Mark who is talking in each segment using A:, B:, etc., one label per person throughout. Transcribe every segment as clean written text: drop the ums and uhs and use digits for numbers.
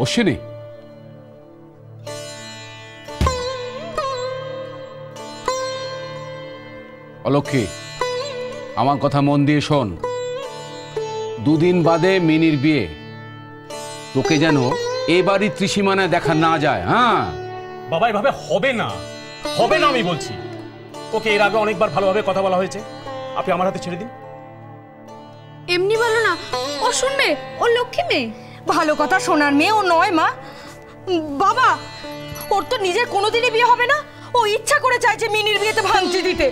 A: অশ্বিনী, অলক্ষী, আমার কথা মন দিয়ে শোন। দুদিন বাদে মিনির বিয়ে, তোকে যেন এবারই ত্রিসীমানায় দেখা না যায়। হ্যাঁ
B: বাবা, এভাবে হবে না, হবে না আমি বলছি। ওকে এর আগে অনেকবার ভালোভাবে কথা বলা হয়েছে, আপনি আমার হাতে ছেড়ে দিন।
C: এমনি বলো না, ও শুনবে, ও লক্ষ্মী মেয়ে।
D: ভালো কথা শোনার মেয়ে ও নয় মা। বাবা, ওর তো নিজের কোনোদিনই বিয়ে হবে না, ও ইচ্ছা করে চাইছে মিনির বিয়েতে ভাঙচি দিতে।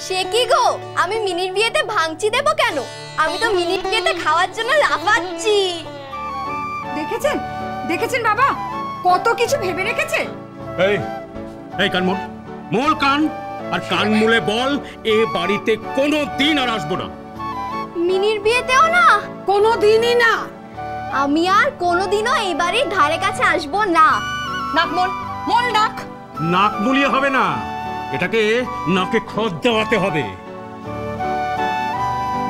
C: সে কি গো, আমি মিনির বিয়েতে ভাঙচি দেব কেন? আমি তো মিনির বিয়েতে খাওয়ার জন্য লাফাচ্ছি।
D: দেখেছেন, দেখেছেন বাবা, কত কিছু ভেবে রেখেছে।
B: এই এই কান মোল, মোল কান, আর কান মুলে বল এ বাড়িতে কোনো দিন আর আসবো না।
C: মিনির বিয়েতেও না?
D: কোনোদিনই না।
C: আমি আর কোনোদিনও এই বাড়ির ধারে কাছে আসবো না।
D: নাক মোল, মোল নাক।
B: নাক মুলিয়ে হবে না, এটাকে নাকে খত দেওয়াতে হবে।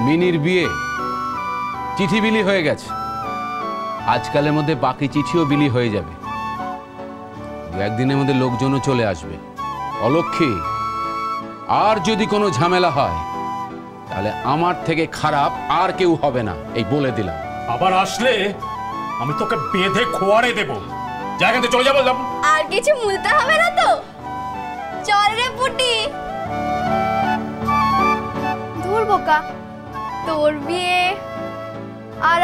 A: মিনির বিয়ে চিঠি বিলি হয়ে গেছে, আজকালের মধ্যে বাকি চিঠিও বিলি হয়ে যাবে। দু একদিনের মধ্যে লোকজনও চলে আসবে। অলক্ষী, আর যদি কোনো ঝামেলা হয় তাহলে আমার থেকে খারাপ আর কেউ হবে না, এই বলে দিলাম।
B: আবার আসলে আমি তোকে বেঁধে খোয়ারে দেব। জায়গা থেকে চলে যাবো।
C: আর কিছু মুলতে হবে না তো? চল রে পুটি। ধুর বোকা, তোর বিয়ে আর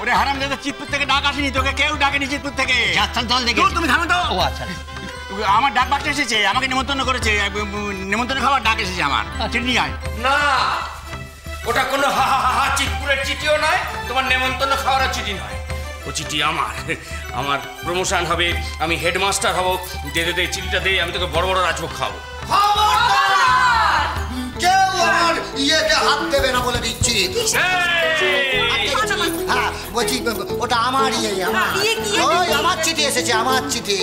E: ওরে হারামজাদা, চিতপুর থেকে ডাক আসেনি, তোকে কেউ ডাকেনি চিতপুর থেকে। চল দেখে তুমি থামো তো। ও আচ্ছা, আমার ডাক বাক্স এসেছে, আমাকে নিমন্ত্রণ করেছে, নিমন্ত্রণ খাবার ডাক এসেছে আমার। চিঠি নিয়ে আয়।
F: না, ওটা কোনো চিতপুরের চিঠিও নয়, তোমার নেমন্তন্ন খাওয়ার চিঠি নয়। ও চিঠি আমার, আমার প্রমোশন হবে, আমি হেডমাস্টার হব। দে দে দে চিঠিটা দে, আমি তোকে বড় বড় রাজভোগ খাবো।
G: কেউ আমার ইয়েতে হাত দেবে না বলে দিচ্ছি। হ্যাঁ বলছি, ওটা আমার ইয়ে, আমার চিঠি এসেছে, আমার চিঠি।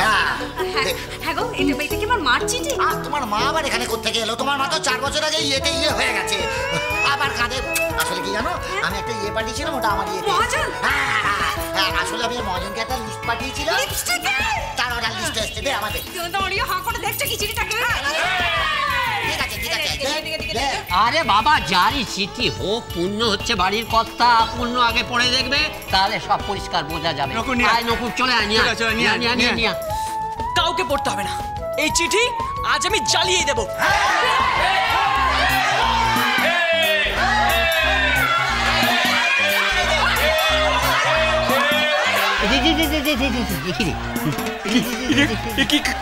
G: হ্যাঁ
D: হ্যাঁ গো, এটা কি আমার মার চিঠি?
G: আর তোমার মা আবার এখানে কোত্থেকে এলো? তোমার মা তো 4 বছর আগে ইয়েতে ইয়ে হয়ে গেছে, আবার কাঁদে। আসলে কি জানো, আমি একটা ইয়ে পাঠিয়েছিলাম, ওটা আমার ইয়েতে। হ্যাঁ, আসলে আমি মহাজনকে একটা লিস্ট পাঠিয়েছিলাম, তার ওটা লিস্ট এসছে। দে আমাদের।
D: দেখছো কি চিঠিটাকে?
H: আরে বাবা, যারই চিঠি হোক, পুণ্য হচ্ছে বাড়ির কর্তা, পুণ্য আগে পড়ে দেখবে, তাহলে সব পরিষ্কার বোঝা যাবে। নকুল চলে আয়, নিয়ে
I: কাউকে পড়তে হবে না, এই চিঠি আজ আমি জ্বালিয়ে দেব।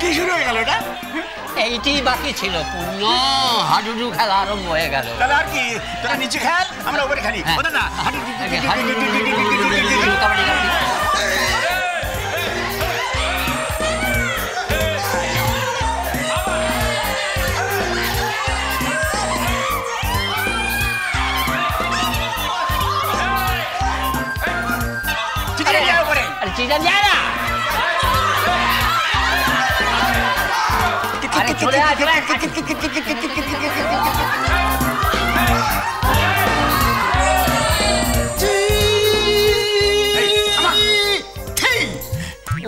E: কি শুরু হয়ে গেল এটা?
H: এইটি বাকি ছিল, পুণ্য হাডুডু খেলা আরম্ভ হয়ে গেল।
E: তাহলে আর কি, তোরা নিচে খেল, আমরা উপরে খেলি। না
H: চিঠি যায় না। চলে আয়, চলে আয়।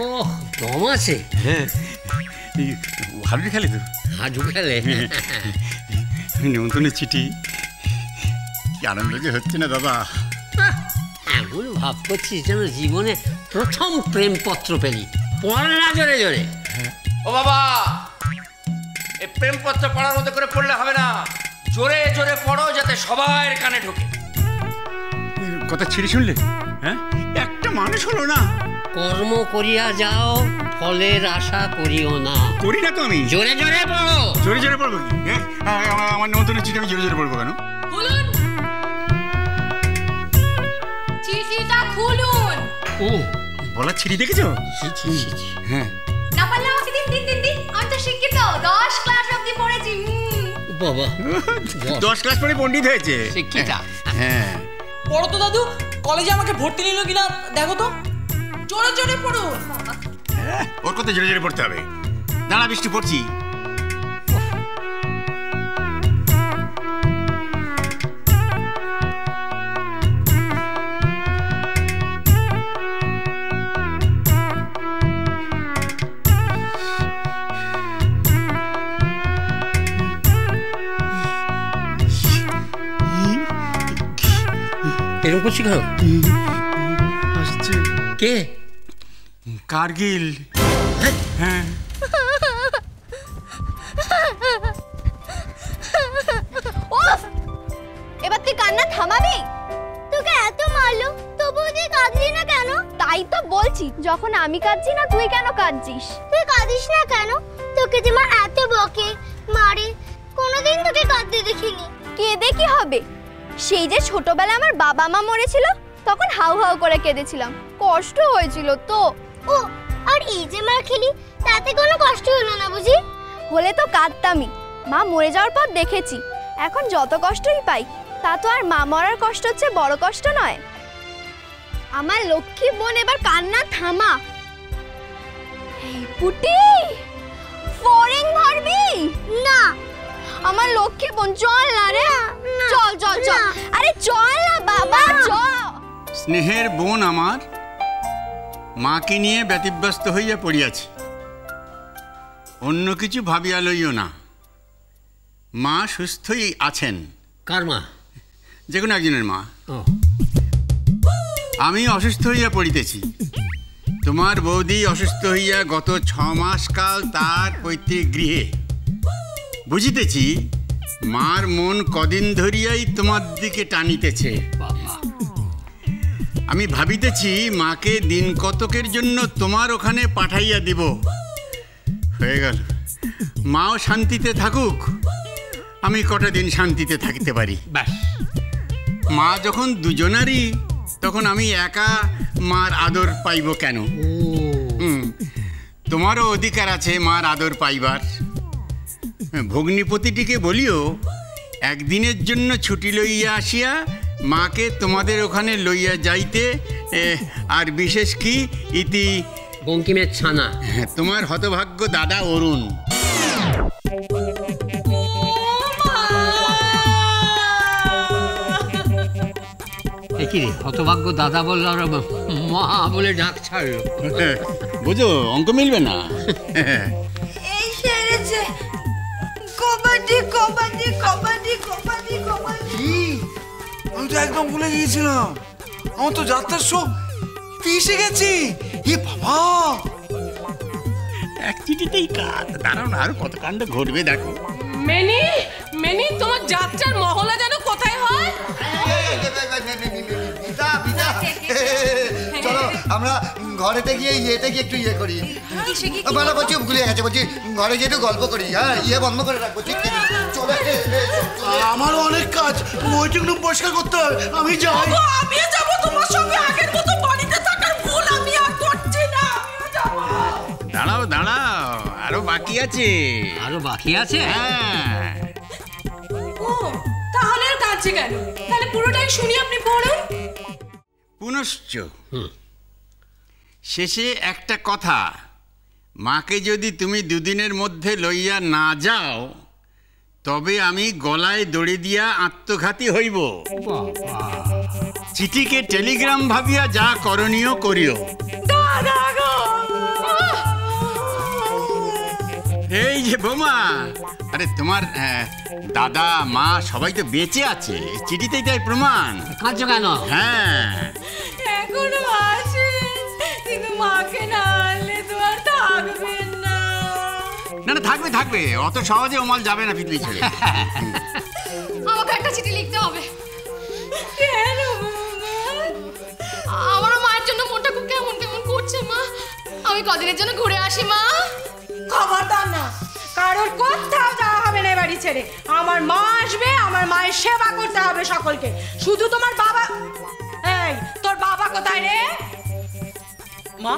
H: ও দম আছে।
E: হ্যাঁ, হাডুডু খেলে তো।
H: হাডু খেলে?
E: নিমন্ত্রণের চিঠি, কি আনন্দ যে হচ্ছে না দাদা।
H: এমন ভাব করছিস যেন জীবনে প্রথম প্রেমপত্র পেলি। পড় না জোরে জোরে।
F: ও বাবা, এই প্রেমপত্র পড়ার মতো করে পড়লে হবে না, জোরে জোরে পড়ো যাতে সবার কানে ঢোকে।
E: কথা ছিঁড়ে শুনলে? হ্যাঁ, একটা মানুষ হলো না।
H: কর্ম করিয়া যাও, ফলের আশা করিও না।
E: করি না তো আমি।
H: জোরে জোরে পড়ো।
E: জোরে জোরে পড়বো কি? আমার নিমন্ত্রণের চিঠি আমি জোরে জোরে পড়বো কেন?
C: খুলুন চিঠিটা, খুলুন।
H: ও
E: বলার চিঠি দেখেছো? হ্যাঁ।
C: না পারলে আমাকে দিন। আমি তো শিক্ষিত, 10 ক্লাস অবধি পড়েছি।
H: বাবা
E: 10 ক্লাস পরে পণ্ডিত হয়েছে।
H: শিক্ষিতা।
E: হ্যাঁ।
I: পড়ো তো দাদু, কলেজে আমাকে ভর্তি নিল কিনা দেখো তো। জোরে জোরে পড়ো।
E: ওর কথা জোরে জোরে পড়তে হবে। দাঁড়া বৃষ্টি পড়ছি।
H: এরকম করছি কেন?
E: আসছে
H: কে?
E: কার্গিল। হ্যাঁ।
C: ওফ! এবার তুই কান্না থামাবি? তোকে এত মারলো তবুও তুই কাঁদলি না কেন? তাই তো বলছি, যখন আমি কাঁদছি না তুই কেন কাঁদছিস? তুই কাঁদিস না কেন? তোকে যে মা এত বকে মারে, কোনোদিন তোকে কাঁদতে দেখিনি। কেঁদে কি হবে? সেই যে ছোটবেলায় আমার বাবা মা মরেছিল, তখন হাউ হাউ করে কেঁদেছিলাম, কষ্ট হয়েছিল তো। ও, আর এই যে মার খেলি, তাতে কোনো কষ্ট হলো না বুঝি? হলে তো কাঁদতামই। মা মরে যাওয়ার পর দেখেছি, এখন যত কষ্টই পাই তা তো আর মা মরার কষ্ট হচ্ছে বড় কষ্ট নয়। আমার লক্ষ্মী বোন, এবার কান্না থামা। এই পুটি, ফরিং ধরবি না? আমার লক্ষ্মী বোন, চল না রে। চল চল চল, আরে চল না বাবা, চল।
E: স্নেহের বোন আমার মাকে নিয়ে ব্যতিব্যস্ত হইয়া পড়িয়াছে। অন্য কিছু ভাবিয়া লইও না। মা সুস্থই আছেন।
H: কার মা?
E: যে কোনো একজনের মা। আমি অসুস্থ হইয়া পড়িতেছি। তোমার বৌদি অসুস্থ হইয়া গত 6 মাস কাল তার পৈতৃক গৃহে। বুঝিতেছি মার মন কদিন ধরিয়াই তোমার দিকে টানিতেছে। আমি ভাবিতেছি মাকে দিন কতকের জন্য তোমার ওখানে পাঠাইয়া দিব। হয়ে গেল। মাও শান্তিতে থাকুক, আমি কটা দিন শান্তিতে থাকতে পারি।
H: ব্যাস।
E: মা যখন দুজনারই, তখন আমি একা মার আদর পাইব কেন? তোমারও অধিকার আছে মার আদর পাইবার। ভগ্নিপতিটিকে বলিও একদিনের জন্য ছুটি লইয়া আসিয়া মাকে তোমাদের ওখানে লইয়া যাইতে। আর বিশেষ কি ইতি
H: বঙ্কিমের ছানা।
E: তোমার হতভাগ্য দাদা অরুণ।
H: কি রে, হতভাগ্য দাদা বললো আর মা বলে ডাক ছাড়লো।
E: বুঝো, অঙ্ক মিলবে না।
D: এই সেরেছে। কবাডি কবাডি কবাডি কবাডি কবাডি।
J: আমি তো একদম ভুলে গিয়েছিলাম, আমার তো যাত্রার শো এসে গেছি। এ বাবা,
E: এক চিঠিতেই কাজ। দাঁড়াও না, আরো কত কাণ্ড ঘটবে দেখো।
I: মেনি মেনি, তোমার যাত্রার মহলা যেন কোথায় হয়?
G: চলো আমরা ঘরেতে গিয়ে ইয়েতে গিয়ে একটু ইয়ে করি। বলো, বলছি গুলিয়ে গেছে, বলছি ঘরে গিয়ে একটু গল্প করি। হ্যাঁ, ইয়ে বন্ধ করে রাখবো। চলে
J: আমারও অনেক কাজ, ওয়েটিং রুম পরিষ্কার করতে হবে। আমি যাই।
I: আমিও যাব তোমার সঙ্গে। আগের মতো বাড়িতে থাকার ভুল আমি আর করছি না।
E: দাঁড়াও দাঁড়াও, আরো বাকি আছে।
H: আরো বাকি আছে?
E: হ্যাঁ।
I: ও, তাহলে আর কাঁদছে কেন? তাহলে পুরোটাই শুনি, আপনি পড়ুন।
E: পুনশ্চ শেষে একটা কথা, মাকে যদি তুমি দুদিনের মধ্যে লইয়া না যাও, তবে আমি গলায় দড়ি দিয়া আত্মঘাতী হইব। চিঠিকে টেলিগ্রাম ভাবিয়া যা করণীয় করিও। এই যে বোমা, আরে তোমার দাদা মা সবাই তো বেঁচে আছে, চিঠিতেই তাই প্রমাণ।
H: কাঁদছো কেন?
E: হ্যাঁ,
I: এখনো আছে, কিন্তু মাকে না আনলে তো আর থাকবেন না।
E: না না, থাকবে থাকবে, অত সহজে ওমাল যাবে না পৃথিবী ছেড়ে।
C: আমাকে একটা চিঠি লিখতে হবে।
I: কেন?
C: আমারও মায়ের জন্য মনটা খুব কেমন কেমন করছে মা। আমি কদিনের জন্য ঘুরে আসি মা।
D: খবরদার না, কারোর কোথাও যাওয়া হবে না বাড়ি ছেড়ে। আমার মা আসবে, আমার মায়ের সেবা করতে হবে সকলকে। শুধু তোমার বাবা। এই, তোর বাবা কোথায় রে?
I: মা,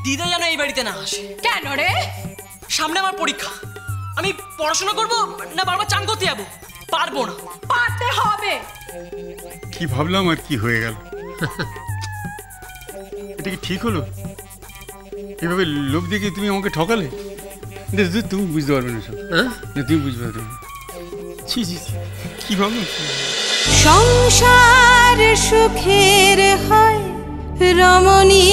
I: দিদা যেন এই বাড়িতে না আসে।
D: কেন রে?
I: সামনে আমার পরীক্ষা,
K: আমি পড়াশোনা করব না বারবার চান করতে যাবো? পারবো না।
D: পারতে হবে।
E: কি ভাবলাম আর কি হয়ে গেল। এটা কি ঠিক হলো? এভাবে লোক দেখে তুমি আমাকে ঠকালে। তুমি বুঝতে পারবে না সব। তুমি বুঝতে পারবে না। ছি ছি, কি ভাবলাম।
I: সংসার সুখের হয় রমণী